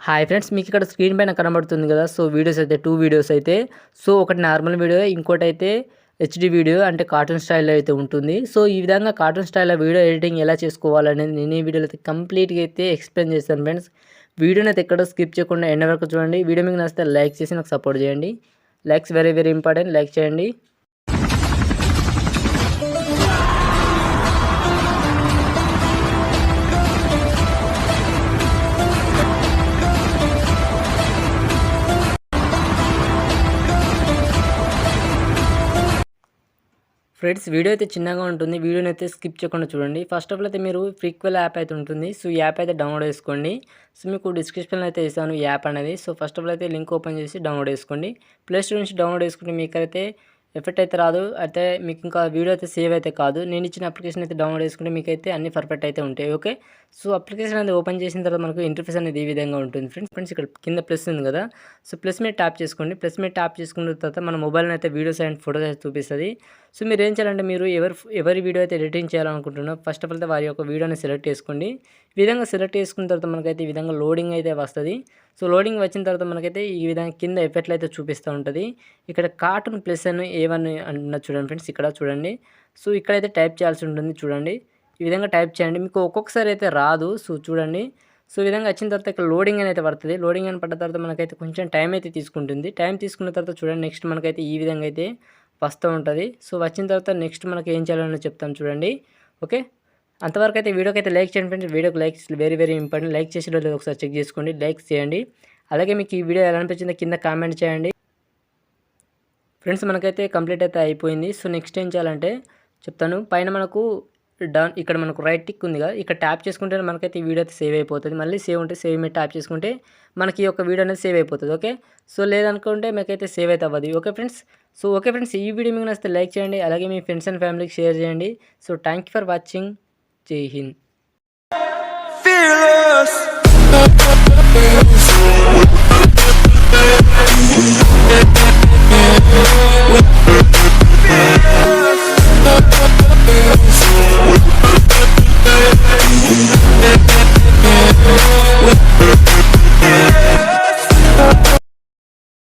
Hi friends, మీకు ఇక్కడ screen పైన కనబడుతుంది కదా. సో వీడియోస్ అయితే 2 వీడియోస్ అయితే, సో ఒకటి నార్మల్ వీడియో, ఇంకోటి అయితే హెచ్డి వీడియో అంటే కార్టూన్ స్టైల్లో అయితే ఉంటుంది. సో ఈ విధంగా కార్టూన్ స్టైల్లో వీడియో ఎడిటింగ్ ఎలా చేసుకోవాలనేది నేను ఈ వీడియోలో అయితే కంప్లీట్గా అయితే ఎక్స్ప్లెయిన్ చేస్తాను ఫ్రెండ్స్. వీడియోని అయితే ఎక్కడ స్కిప్ చేయకుండా ఎండ్ వరకు చూడండి. వీడియో మీకు నచ్చితే లైక్ చేసి నాకు సపోర్ట్ చేయండి. Likes very very important, like చేయండి. ఫ్రెండ్స్, వీడియో అయితే చిన్నగా ఉంటుంది. వీడియోని అయితే స్కిప్ చేయకుండా చూడండి. ఫస్ట్ ఆఫ్ ఆల్ అయితే మీరు ప్రీక్వెల్ యాప్ అయితే ఉంటుంది. సో ఈ యాప్ అయితే డౌన్లోడ్ చేసుకోండి. సో మీకు డిస్క్రిప్షన్లో అయితే ఇస్తాను ఈ యాప్ అనేది. సో ఫస్ట్ ఆఫ్ ఆల్ అయితే లింక్ ఓపెన్ చేసి డౌన్లోడ్ చేసుకోండి. ప్లే స్టోర్ నుంచి డౌన్లోడ్ చేసుకుంటే మీకైతే ఎఫెక్ట్ అయితే రాదు, అయితే మీకు ఇంకా వీడియో అయితే సేవ్ అయితే కాదు. నేను ఇచ్చిన అప్లికేషన్ అయితే డౌన్లోడ్ చేసుకుంటే మీకైతే అన్ని పర్ఫెక్ట్ అయితే ఉంటాయి. ఓకే, సో అప్లికేషన్ అనేది ఓపెన్ చేసిన తర్వాత మనకు ఇంటర్ఫేస్ అనేది ఈ విధంగా ఉంటుంది ఫ్రెండ్స్. ఇక్కడ కింద ప్లస్ ఉంది కదా, సో ప్లస్ మీద ట్యాప్ చేసుకోండి. ప్లస్ మీద ట్యాప్ చేసుకున్న తర్వాత మన మొబైల్ని అయితే వీడియోస్ అండ్ ఫోటోస్ అయితే చూపిస్తుంది. సో మీరు ఏం చేయాలంటే, మీరు ఎవరి వీడియో అయితే ఎడిటింగ్ చేయాలనుకుంటున్నారో ఫస్ట్ ఆఫ్ ఆల్ వారి యొక్క వీడియోని సెలెక్ట్ చేసుకోండి. ఈ విధంగా సెలెక్ట్ చేసుకున్న తర్వాత మనకైతే ఈ విధంగా లోడింగ్ అయితే వస్తుంది. సో లోడింగ్ వచ్చిన తర్వాత మనకైతే ఈ విధంగా కింద ఎఫెక్ట్లు అయితే చూపిస్తూ ఉంటుంది. ఇక్కడ కార్టూన్ ప్లస్ అని ఏమని అంటున్నారు చూడండి ఫ్రెండ్స్, ఇక్కడ చూడండి. సో ఇక్కడైతే టైప్ చేయాల్సి ఉంటుంది చూడండి. ఈ విధంగా టైప్ చేయండి. మీకు ఒక్కొక్కసారి అయితే రాదు, సో చూడండి. సో ఈ విధంగా వచ్చిన తర్వాత ఇక్కడ లోడింగ్ అని అయితే పడుతుంది. లోడింగ్ అని పడ్డ తర్వాత మనకైతే కొంచెం టైం అయితే తీసుకుంటుంది. టైం తీసుకున్న తర్వాత చూడండి, నెక్స్ట్ మనకైతే ఈ విధంగా అయితే వస్తూ ఉంటుంది. సో వచ్చిన తర్వాత నెక్స్ట్ మనకి ఏం చేయాలని చెప్తాను చూడండి. ఓకే, అంతవరకు అయితే వీడియోకి అయితే లైక్ చేయండి ఫ్రెండ్స్. వీడియోకి likes very very important. Like చేసిన రోజు ఒకసారి చెక్ చేసుకోండి, లైక్స్ చేయండి. అలాగే మీకు ఈ వీడియో ఎలా అనిపించిందో కింద కామెంట్ చేయండి ఫ్రెండ్స్. మనకైతే కంప్లీట్ అయితే అయిపోయింది. సో నెక్స్ట్ ఏం చేయాలంటే చెప్తాను. పైన మనకు డౌన్ ఇక్కడ మనకు రైట్ టిక్ ఉంది కదా, ఇక్కడ ట్యాప్ చేసుకుంటే మనకైతే ఈ వీడియో అయితే సేవ్ అయిపోతుంది. మళ్ళీ సేవ్ ఉంటే సేవ్ మీద ట్యాప్ చేసుకుంటే మనకి ఈ యొక్క వీడియో అనేది సేవ్ అయిపోతుంది. ఓకే, సో లేదనుకుంటే మీకైతే సేవ్ అయితే అవ్వదు. ఓకే ఫ్రెండ్స్, ఈ వీడియో మీకు నచ్చితే లైక్ చేయండి. అలాగే మీ ఫ్రెండ్స్ అండ్ ఫ్యామిలీకి షేర్ చేయండి. So thank you for watching. జై హింద్.